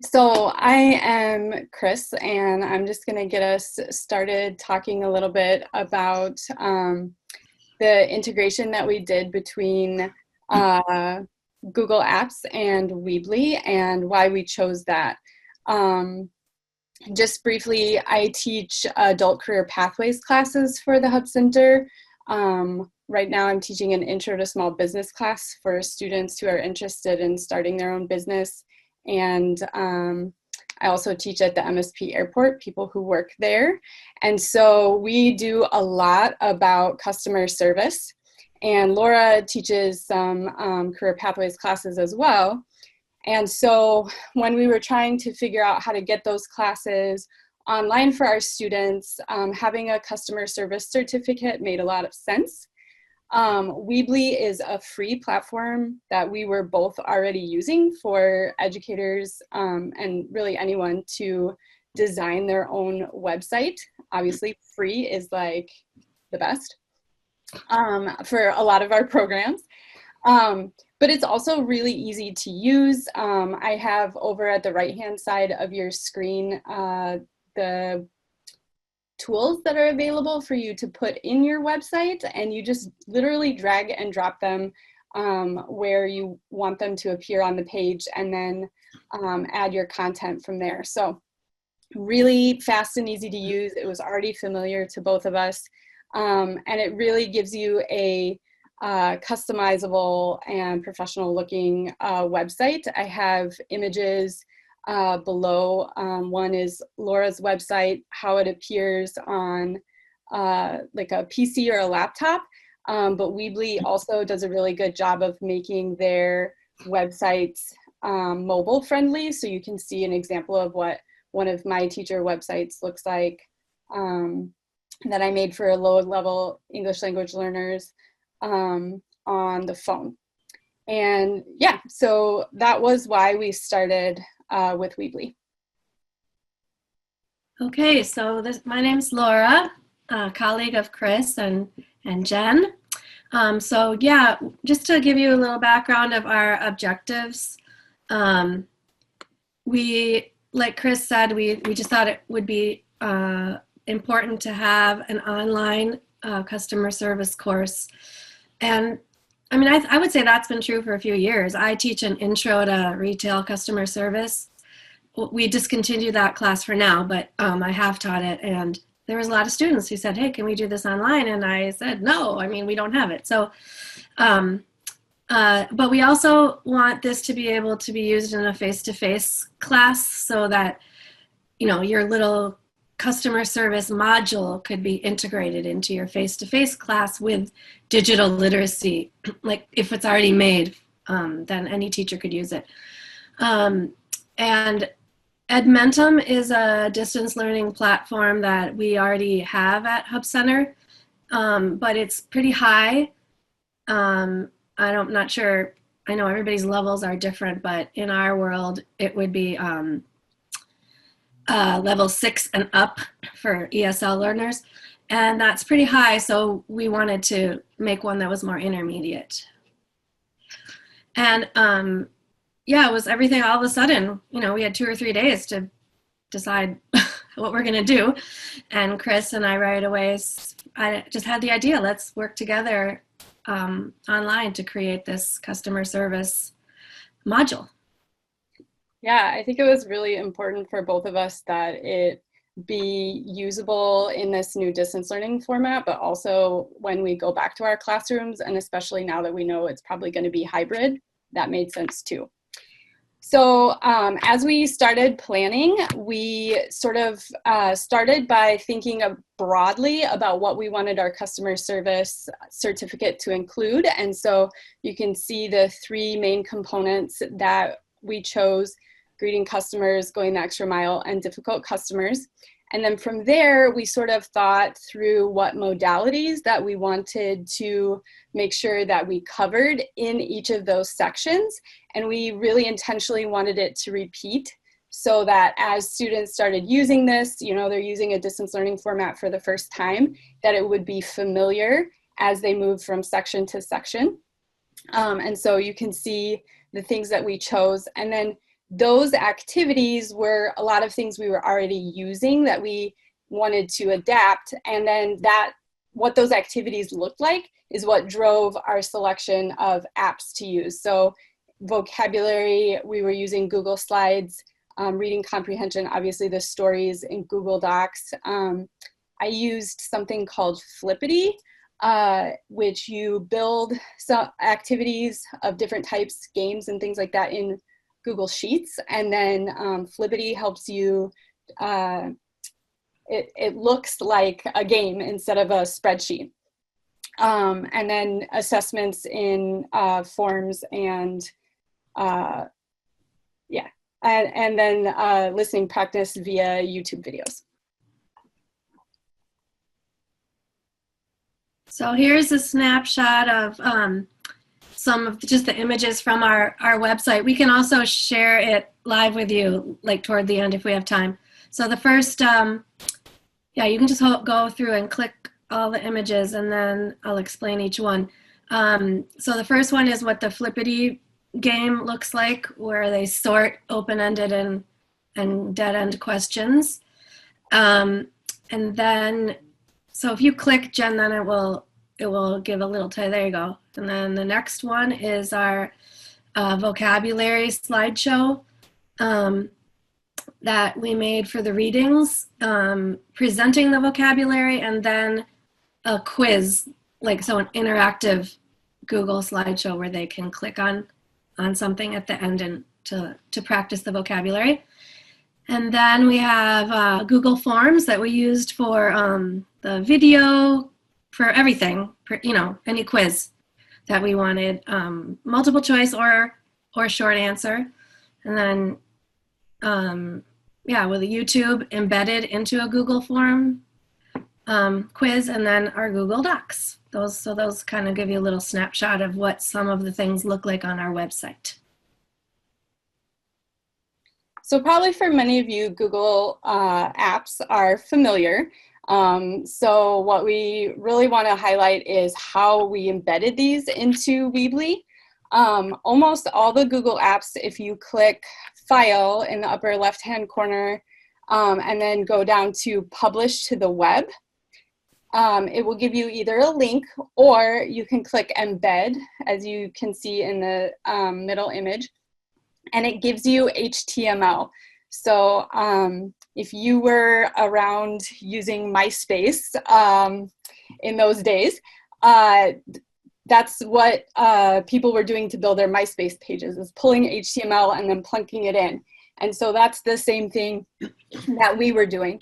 So I am Chris, and I'm just going to get us started talking a little bit about the integration that we did between Google Apps and Weebly and why we chose that. Just briefly, I teach adult career pathways classes for the Hub Center. Right now I'm teaching an intro to small business class for students who are interested in starting their own business. And I also teach at the MSP airport, people who work there. And so we do a lot about customer service. And Laura teaches some career pathways classes as well. And so when we were trying to figure out how to get those classes online for our students, having a customer service certificate made a lot of sense. Weebly is a free platform that we were both already using for educators and really anyone to design their own website. Obviously, free is like the best for a lot of our programs. But it's also really easy to use. I have over at the right-hand side of your screen the tools that are available for you to put in your website, and you just literally drag and drop them where you want them to appear on the page, and then add your content from there. So really fast and easy to use. It was already familiar to both of us, and it really gives you a customizable and professional looking website. I have images below. One is Laura's website, how it appears on like a PC or a laptop, but Weebly also does a really good job of making their websites mobile friendly, so you can see an example of what one of my teacher websites looks like that I made for low level English language learners on the phone. And yeah, so that was why we started with Weebly. Okay, so my name's Laura, a colleague of Chris and Jen. So yeah, just to give you a little background of our objectives, we, like Chris said, we just thought it would be important to have an online customer service course. And I mean, I would say that's been true for a few years. I teach an intro to retail customer service. We discontinued that class for now, but I have taught it, and there was a lot of students who said, hey, can we do this online? And I said, no, I mean, we don't have it. So, but we also want this to be able to be used in a face-to-face class so that, you know, your little customer service module could be integrated into your face-to-face class with digital literacy. Like if it's already made, then any teacher could use it. And Edmentum is a distance learning platform that we already have at Hub Center, but it's pretty high. I'm not sure, I know everybody's levels are different, but in our world, it would be level 6 and up for ESL learners, and that's pretty high, so we wanted to make one that was more intermediate. And yeah, it was everything all of a sudden, you know, we had 2 or 3 days to decide what we're gonna do, and Chris and I right away, I just had the idea, let's work together online to create this customer service module. Yeah, I think it was really important for both of us that it be usable in this new distance learning format, but also when we go back to our classrooms, and especially now that we know it's probably going to be hybrid, that made sense too. So as we started planning, we sort of started by thinking broadly about what we wanted our customer service certificate to include. And so you can see the 3 main components that we chose: greeting customers, going the extra mile, and difficult customers. And then from there, we sort of thought through what modalities that we wanted to make sure that we covered in each of those sections. And we really intentionally wanted it to repeat so that as students started using this, you know, they're using a distance learning format for the first time, that it would be familiar as they move from section to section. And so you can see the things that we chose. And then those activities were a lot of things we were already using that we wanted to adapt. And then what those activities looked like is what drove our selection of apps to use. So vocabulary, we were using Google Slides, reading comprehension, obviously the stories in Google Docs. I used something called Flippity, which you build some activities of different types, games and things like that in Google Sheets. And then Flippity helps you, it looks like a game instead of a spreadsheet. And then assessments in forms and and then listening practice via YouTube videos. So here's a snapshot of some of just the images from our website. We can also share it live with you, like toward the end if we have time. So the first, yeah, you can just go through and click all the images and then I'll explain each one. So the first one is what the Flippity game looks like, where they sort open-ended and dead-end questions. And then, so if you click, Jen, then it will give a little there you go. And then the next one is our vocabulary slideshow that we made for the readings, presenting the vocabulary, and then a quiz, like so an interactive Google slideshow where they can click on something at the end and to practice the vocabulary. And then we have Google Forms that we used for the video, for everything, for, you know, any quiz that we wanted, multiple choice or short answer. And then, yeah, with a YouTube embedded into a Google Form quiz, and then our Google Docs. Those kind of give you a little snapshot of what some of the things look like on our website. So probably for many of you, Google apps are familiar. So what we really want to highlight is how we embedded these into Weebly. Almost all the Google apps, if you click File in the upper left-hand corner and then go down to Publish to the Web, it will give you either a link or you can click Embed, as you can see in the middle image, and it gives you HTML. So if you were around using MySpace in those days, that's what people were doing to build their MySpace pages, is pulling HTML and then plunking it in. And so that's the same thing that we were doing.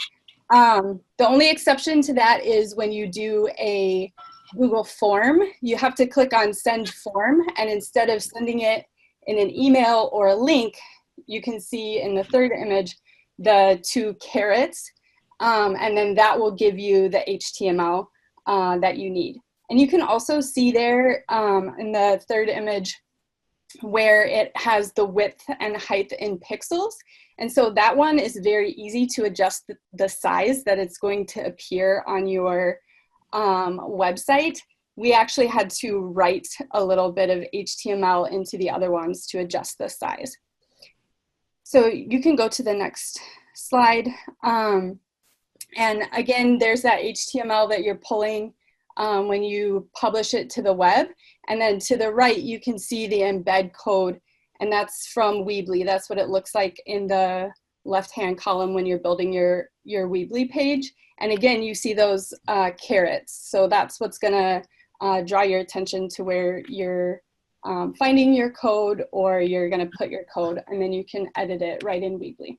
The only exception to that is when you do a Google form, you have to click on Send Form, and instead of sending it in an email or a link, you can see in the third image the two carrots, and then that will give you the HTML that you need. And you can also see there in the third image where it has the width and height in pixels. And so that one is very easy to adjust the size that it's going to appear on your website. We actually had to write a little bit of HTML into the other ones to adjust the size. So you can go to the next slide. And again, there's that HTML that you're pulling when you publish it to the web. And then to the right, you can see the embed code, and that's from Weebly. That's what it looks like in the left-hand column when you're building your Weebly page. And again, you see those carrots. So that's what's gonna draw your attention to where you're finding your code, or you're gonna put your code, and then you can edit it right in Weebly.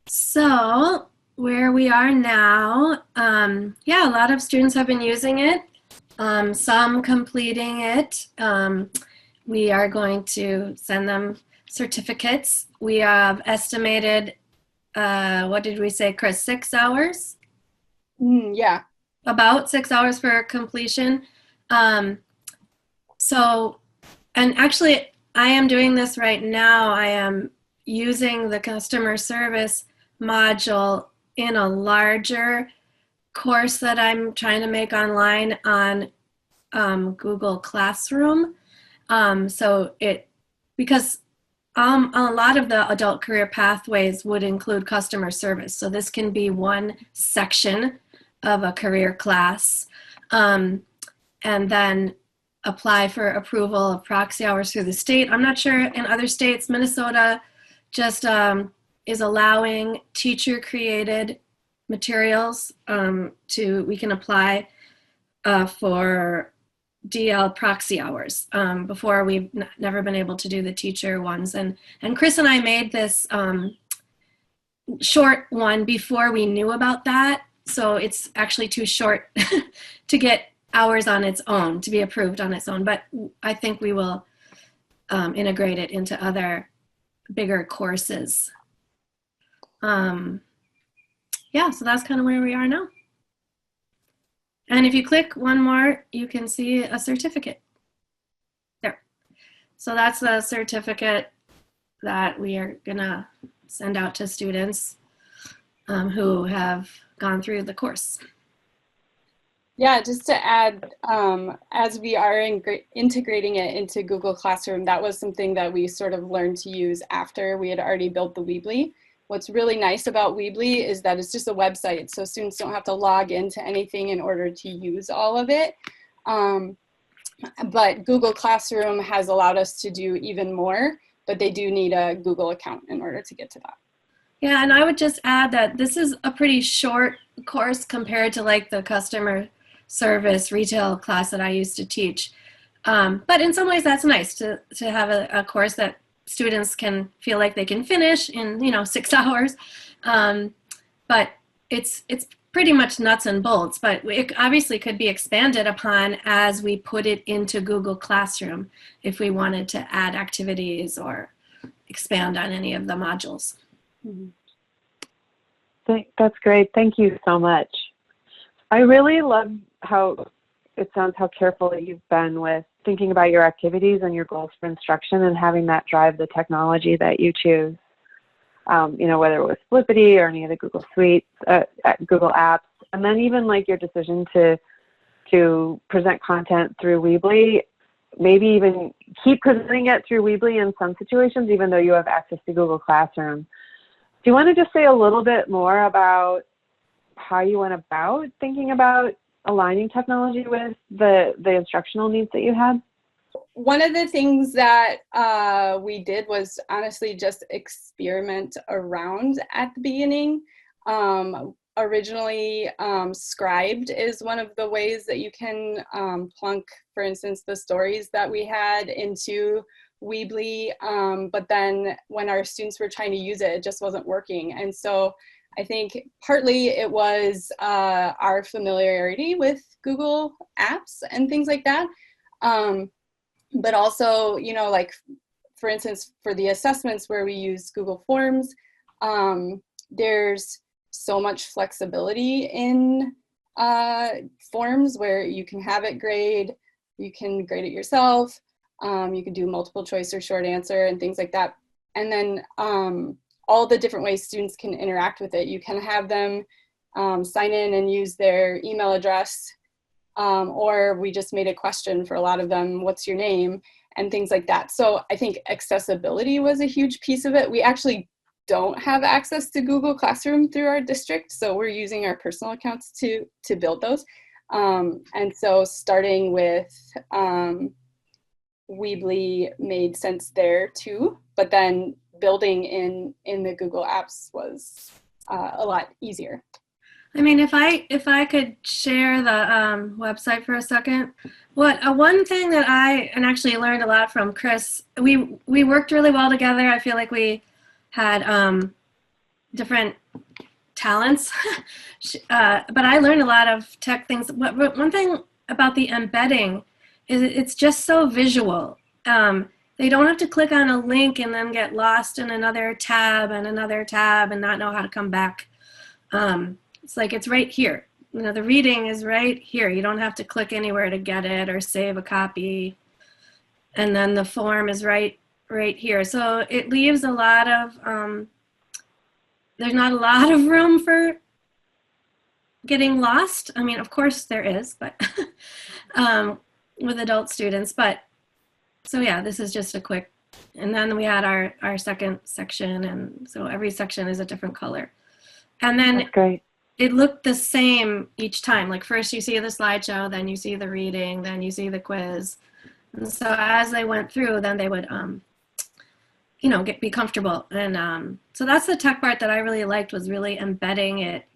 So where we are now, yeah, a lot of students have been using it, some completing it. We are going to send them certificates. We have estimated, what did we say, Chris, 6 hours? Yeah. About 6 hours for completion. So, and actually, I am doing this right now. I am using the customer service module in a larger course that I'm trying to make online on Google Classroom. Because a lot of the adult career pathways would include customer service. So this can be one section of a career class, and then apply for approval of proxy hours through the state. I'm not sure in other states. Minnesota just is allowing teacher-created materials we can apply for DL proxy hours. Before, we've never been able to do the teacher ones. And Chris and I made this short one before we knew about that. So it's actually too short to get hours on its own, to be approved on its own. But I think we will integrate it into other bigger courses. Yeah, so that's kind of where we are now. And if you click one more, you can see a certificate. There. So that's the certificate that we are gonna send out to students who have gone through the course. Yeah, just to add, as we are integrating it into Google Classroom, that was something that we sort of learned to use after we had already built the Weebly. What's really nice about Weebly is that it's just a website, so students don't have to log into anything in order to use all of it. But Google Classroom has allowed us to do even more, but they do need a Google account in order to get to that. Yeah, and I would just add that this is a pretty short course compared to like the customer service retail class that I used to teach. But in some ways that's nice to have a course that students can feel like they can finish in 6 hours. But it's pretty much nuts and bolts, but it obviously could be expanded upon as we put it into Google Classroom if we wanted to add activities or expand on any of the modules. That's great. Thank you so much. I really love how it sounds how careful you've been with thinking about your activities and your goals for instruction and having that drive the technology that you choose. Whether it was Flippity or any of the Google Suites, Google apps, and then even like your decision to present content through Weebly, maybe even keep presenting it through Weebly in some situations, even though you have access to Google Classroom. Do you want to just say a little bit more about how you went about thinking about aligning technology with the instructional needs that you had? One of the things that we did was honestly just experiment around at the beginning. Originally, Scribed is one of the ways that you can plunk, for instance, the stories that we had into Weebly, but then when our students were trying to use it, it just wasn't working. And so I think partly it was our familiarity with Google apps and things like that. But also, like, for instance, for the assessments where we use Google Forms, there's so much flexibility in forms where you can have it grade, you can grade it yourself, you can do multiple choice or short answer and things like that. And then all the different ways students can interact with it. You can have them sign in and use their email address, or we just made a question for a lot of them, what's your name, and things like that. So I think accessibility was a huge piece of it. We actually don't have access to Google Classroom through our district, so we're using our personal accounts to build those. And so starting with Weebly made sense there too, but then building in the Google apps was a lot easier. I mean, if I could share the website for a second, one thing that I actually learned a lot from Chris, we worked really well together. I feel like we had different talents, but I learned a lot of tech things. One thing about the embedding is it's just so visual. They don't have to click on a link and then get lost in another tab and not know how to come back. It's like it's right here. The reading is right here. You don't have to click anywhere to get it or save a copy. And then the form is right here. So it leaves a lot of, there's not a lot of room for getting lost. I mean, of course there is, but with adult students, but So yeah, this is just a quick, and then we had our second section, and so every section is a different color. And then That's great. it looked the same each time. Like first you see the slideshow, then you see the reading, then you see the quiz. And so as they went through, then they would, be comfortable. And so that's the tech part that I really liked, was really embedding it,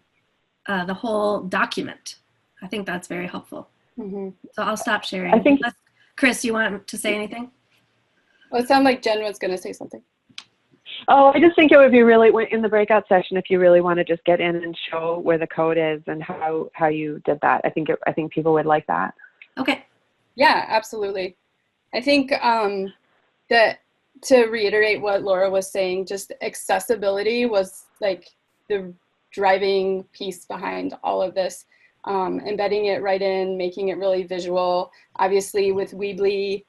the whole document. I think that's very helpful. Mm-hmm. So I'll stop sharing. I think, Chris, you want to say anything? Well, it sounded like Jen was going to say something. oh, I just think it would be really, in the breakout session, if you really want to just get in and show where the code is and how you did that. I think people would like that. Okay. Yeah, absolutely. I think that, to reiterate what Laura was saying, just accessibility was like the driving piece behind all of this. Embedding it right in, making it really visual. Obviously with Weebly,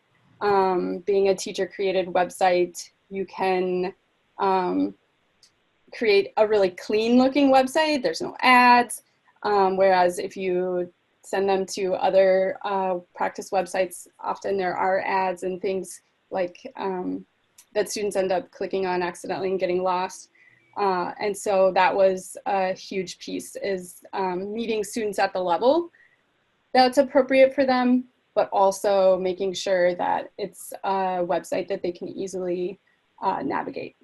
being a teacher-created website, you can create a really clean-looking website. There's no ads, whereas if you send them to other practice websites, often there are ads and things like that students end up clicking on accidentally and getting lost. And so that was a huge piece, is meeting students at the level that's appropriate for them, but also making sure that it's a website that they can easily navigate.